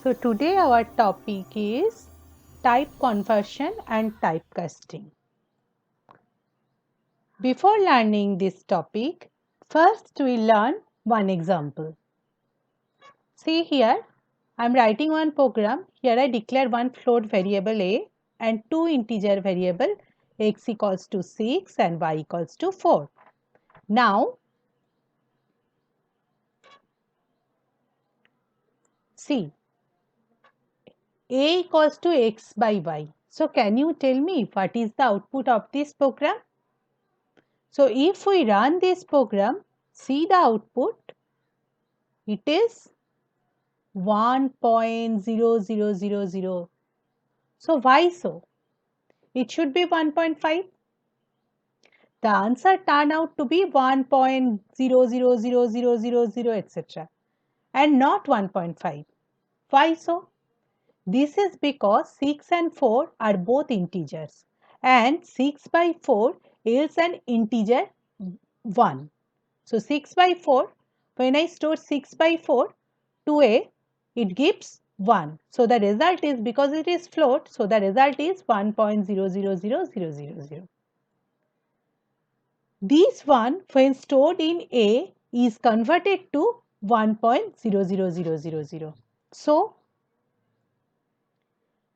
So today our topic is type conversion and typecasting. Before learning this topic, first we learn one example. See here, I am writing one program. Here I declare one float variable a and two integer variable x equals to 6 and y equals to 4. Now, see, a equals to x by y. So can you tell me what is the output of this program? So if we run this program, see the output, it is 1.0000. So why so? It should be 1.5. The answer turned out to be 1.000000 etc. and not 1.5. Why so? This is because 6 and 4 are both integers and 6 by 4 is an integer 1. So 6 by 4, when I store 6 by 4 to a, it gives 1. So the result is, because it is float, so the result is 1.000000. This one, when stored in a, is converted to 1.00000. So,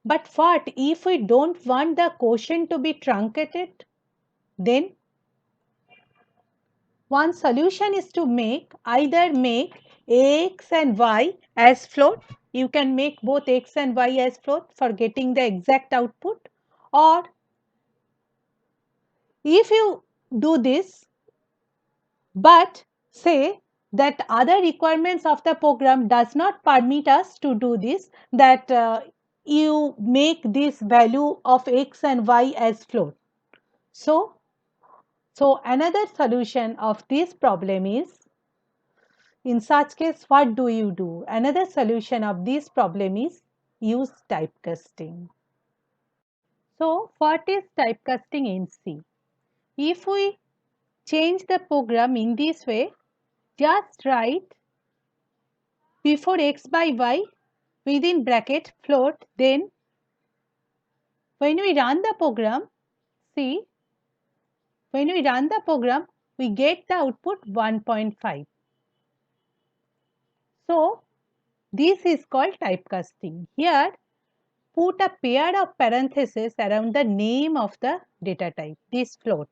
but what if we don't want the quotient to be truncated? Then one solution is to either make x and y as float. You can make both x and y as float for getting the exact output, or if you do this but say that other requirements of the program does not permit us to do this, that you make this value of x and y as float. So another solution of this problem is, in such case, what do you do? Another solution of this problem is use typecasting. So what is typecasting in C? If we change the program in this way, just write before x by y within bracket float, then when we run the program, see, when we run the program, we get the output 1.5. So this is called typecasting. Here, put a pair of parentheses around the name of the data type, this float.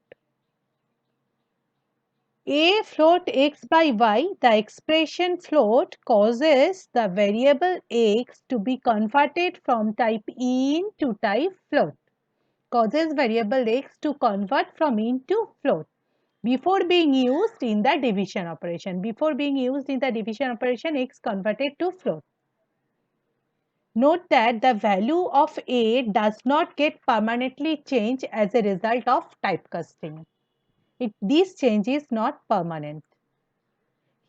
A float x by y, the expression float causes the variable x to be converted from type int to type float. Causes variable x to convert from int to float before being used in the division operation. Before being used in the division operation, x converted to float. Note that the value of a does not get permanently changed as a result of typecasting. This change is not permanent.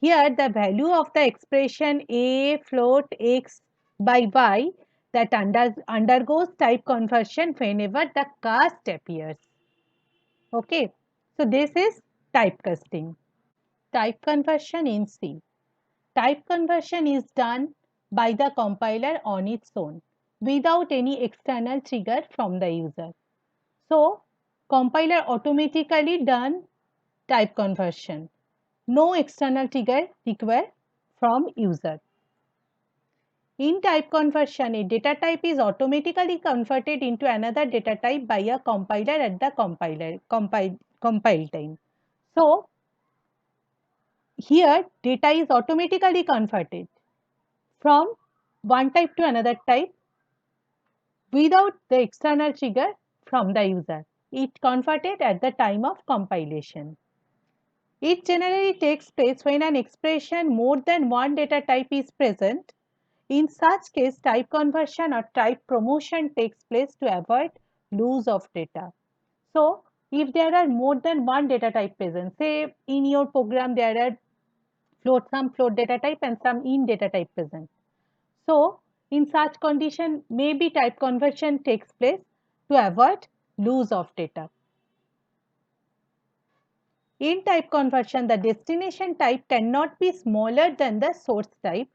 Here, the value of the expression a float x by y that undergoes type conversion whenever the cast appears. Okay, so this is typecasting. Type conversion in C. Type conversion is done by the compiler on its own without any external trigger from the user. So, compiler automatically done type conversion. No external trigger required from user. In type conversion, a data type is automatically converted into another data type by a compiler at the compile time. So, here data is automatically converted from one type to another type without the external trigger from the user. It converted at the time of compilation. It generally takes place when an expression more than one data type is present. In such case, type conversion or type promotion takes place to avoid loss of data. So, if there are more than one data type present, say in your program there are some float data type and some int data type present. So, in such condition, maybe type conversion takes place to avoid loss of data. In type conversion, the destination type cannot be smaller than the source type.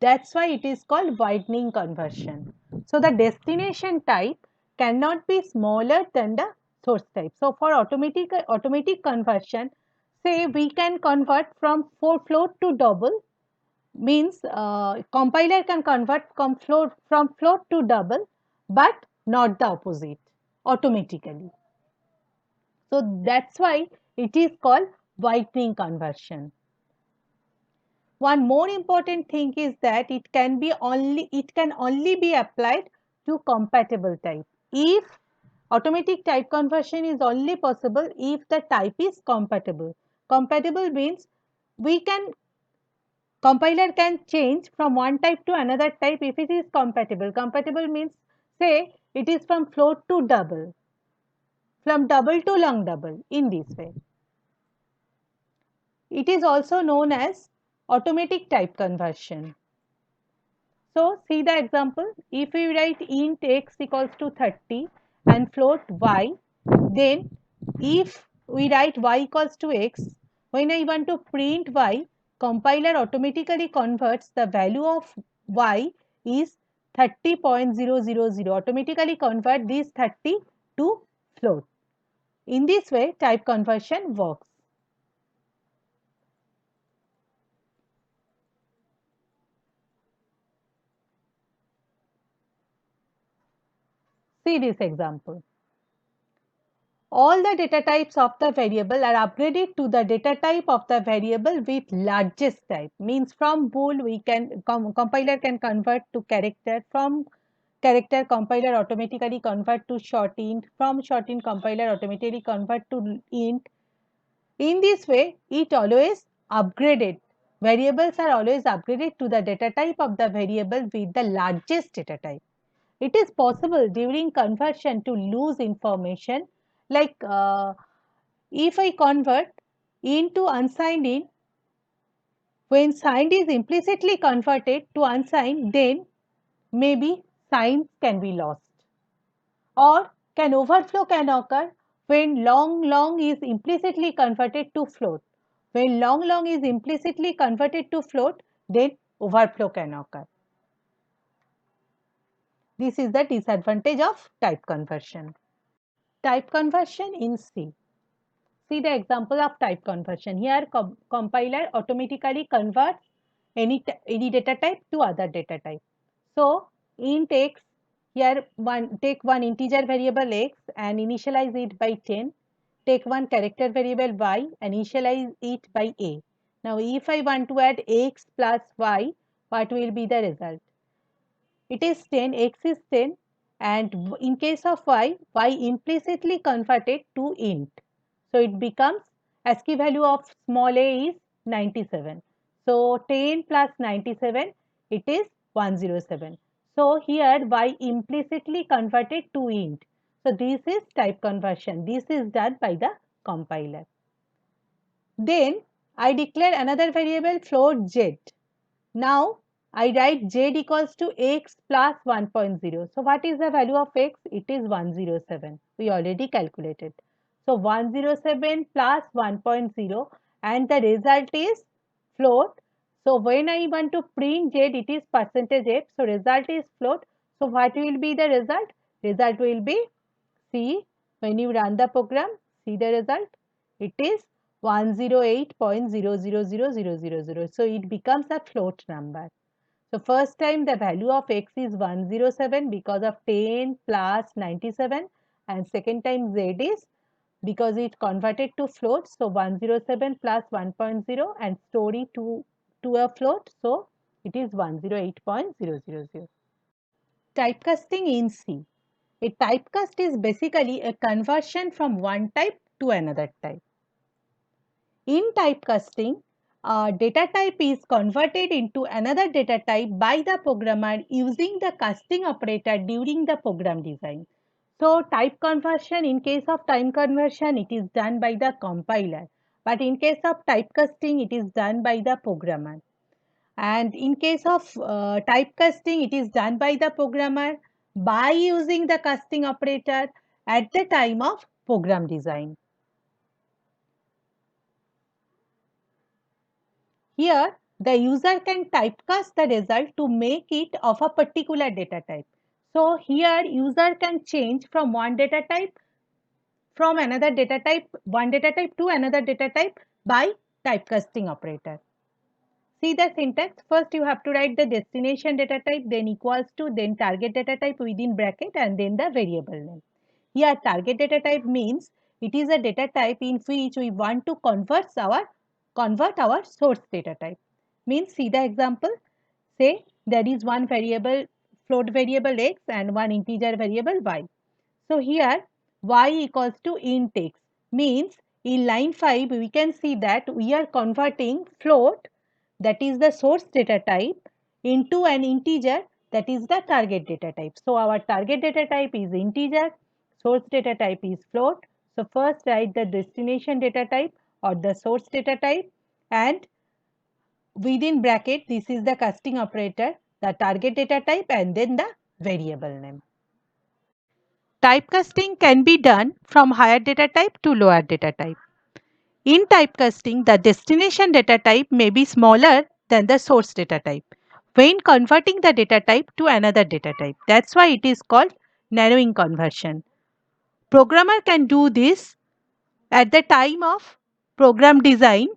That's why it is called widening conversion. So the destination type cannot be smaller than the source type. So for automatic conversion, say we can convert from float to double, means compiler can convert from float to double, but not the opposite automatically. So that's why it is called widening conversion. One more important thing is that it can only be applied to compatible type. If automatic type conversion is only possible if the type is compatible. Compatible means we can compiler can change from one type to another type if it is compatible. Compatible means, say it is from float to double, from double to long double, in this way. It is also known as automatic type conversion. So see the example. If we write int x equals to 30 and float y, then if we write y equals to x, when I want to print y, compiler automatically converts the value of y is 30.000, automatically convert this 30 to float. In this way, type conversion works. See this example. All the data types of the variable are upgraded to the data type of the variable with largest type. Means from bool we can compiler can convert to character, from character compiler automatically convert to short int, from short int compiler automatically convert to int. In this way it always upgraded. Variables are always upgraded to the data type of the variable with the largest data type. It is possible during conversion to lose information, like if I convert into unsigned int, when signed is implicitly converted to unsigned, then maybe signs can be lost, or can overflow can occur when long is implicitly converted to float. When long is implicitly converted to float, then overflow can occur. This is the disadvantage of type conversion. Type conversion in C. See the example of type conversion. Here compiler automatically converts any data type to other data type. So int x, here take one integer variable x and initialize it by 10. Take one character variable y and initialize it by a. Now if I want to add x plus y, what will be the result? It is 10, x is 10, and in case of y, y implicitly converted to int. So it becomes ASCII value of small a is 97. So 10 plus 97, it is 107. So here y implicitly converted to int. So this is type conversion. This is done by the compiler. Then I declare another variable float z. Now I write z equals to x plus 1.0. So what is the value of x? It is 107. We already calculated. So 107 plus 1.0 and the result is float. So when I want to print z, it is percentage %f. So result is float. So what will be the result? Result will be, see, when you run the program, see the result. It is 108.000000. So it becomes a float number. So first time the value of x is 107 because of 10 plus 97, and second time z is because it converted to float. So 107 plus 1.0 and story to a float. So it is 108.000. Typecasting in C. A typecast is basically a conversion from one type to another type. In typecasting, a data type is converted into another data type by the programmer using the casting operator during the program design. So type conversion, in case of time conversion, it is done by the compiler. But in case of typecasting, it is done by the programmer. And in case of typecasting, it is done by the programmer by using the casting operator at the time of program design. Here, the user can typecast the result to make it of a particular data type. So here user can change from one data type from another data type, one data type to another data type by typecasting operator. See the syntax. First you have to write the destination data type, then equals to, then target data type within bracket, and then the variable name. Here target data type means it is a data type in which we want to convert our source data type. Means see the example. Say there is one variable float variable x and one integer variable y. So here y equals to int x means in line 5 we can see that we are converting float, that is the source data type, into an integer, that is the target data type. So our target data type is integer, source data type is float. So first write the destination data type or the source data type, and within bracket this is the casting operator, the target data type, and then the variable name. Typecasting can be done from higher data type to lower data type. In typecasting, the destination data type may be smaller than the source data type when converting the data type to another data type. That's why it is called narrowing conversion. Programmer can do this at the time of program design,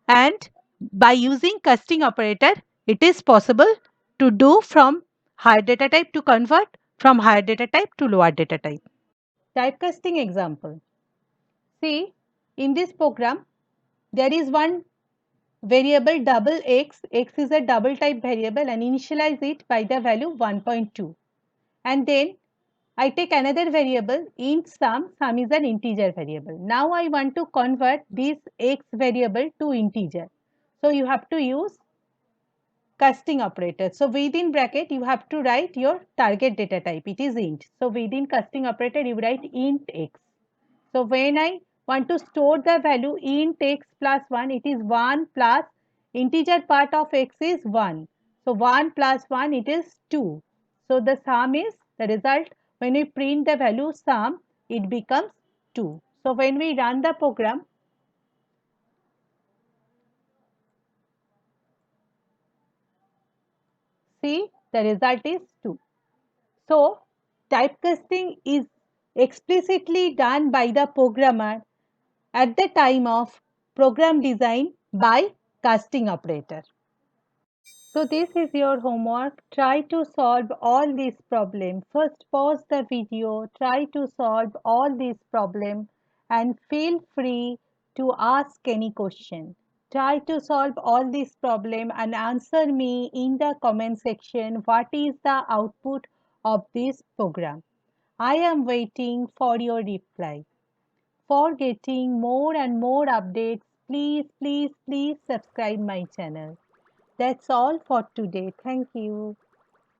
and by using casting operator, it is possible to do from higher data type to convert from higher data type to lower data type. Typecasting example. See, in this program, there is one variable double x. X is a double type variable and initialize it by the value 1.2. And then I take another variable int sum. Sum is an integer variable. Now I want to convert this x variable to integer. So you have to use casting operator. So within bracket you have to write your target data type. It is int. So within casting operator you write int x. So when I want to store the value int x plus 1, it is 1 plus integer part of x is 1. So 1 plus 1, it is 2. So the sum is the result. When we print the value sum, it becomes 2. So when we run the program, see the result is 2. So typecasting is explicitly done by the programmer at the time of program design by casting operator. So this is your homework. Try to solve all these problems. First pause the video, try to solve all these problems, and feel free to ask any question. Try to solve all these problems and answer me in the comment section what is the output of this program. I am waiting for your reply. For getting more and more updates, please subscribe my channel. That's all for today. Thank you.